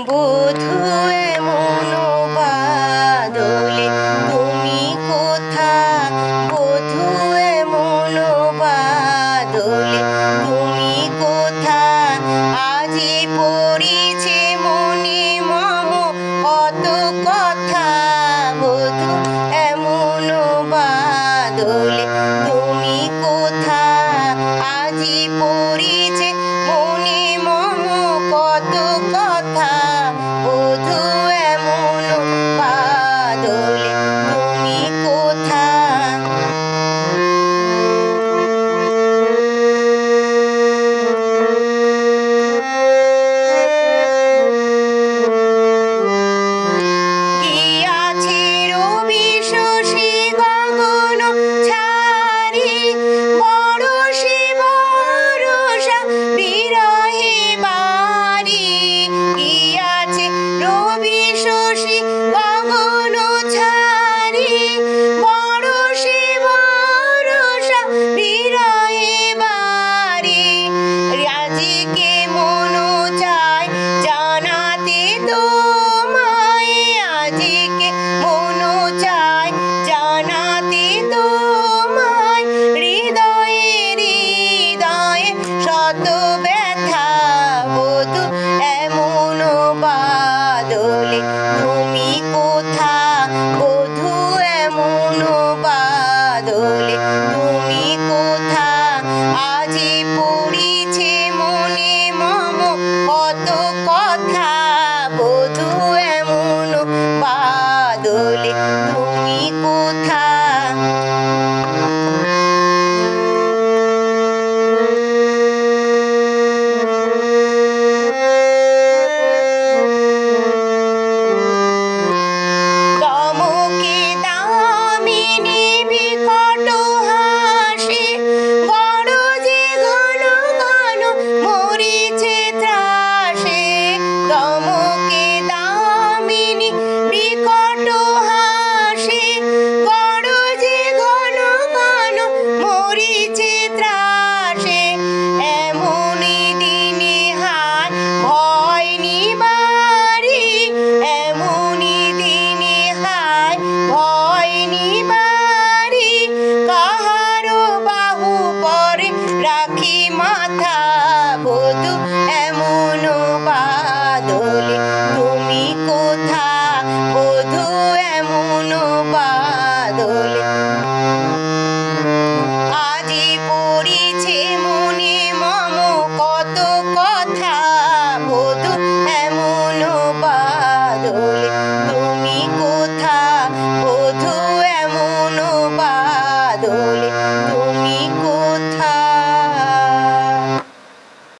বধূ এমন বাদলে তুমি কোথা, বধূ এমন বাদলে তুমি কোথা, আজি পড়িছে মনে মম কত কথা, বধূ এমন বাদলে তুমি কোথা, আজি পড়িছে মনে মম কত কথা, বধূ এমন বাদলে তুমি কোথা। গিয়াছে রবি শশী গগন ছাড়ি, বরষে বরষা বিরহে বারি। গিয়াছে রবি শশী গগন ছাড়ি, বরষে বরষা বিরহে বারি। আজিকে মন চায় জানাতে তোমায়, আজিকে মন চায় জানাতে তোমায়, হৃদয়ে হৃদয়ে শত ব্যথা, বধূ এমন বাদলে তুমি কোথা, বধূ এমন বাদলে তুমি কোথা, আজি পড়িছে মনে মম কত কথা, বধূ এমন বাদলে তুমি কোথা। দমকে দামিনী বিকট হাসি, গরজে ঘন ঘন মরিছে ত্রাসে। দমকে দামিনী বিকট হাসি, গরজে ঘন ঘন মরিছে ত্রাসে। এমনি দিনে হায় ভয় নিবারি, এমনি দিনে হায় ভয় নিবারি। কাহারো বাহু পরে রাখি মাথা, বধূ এমন বাদলে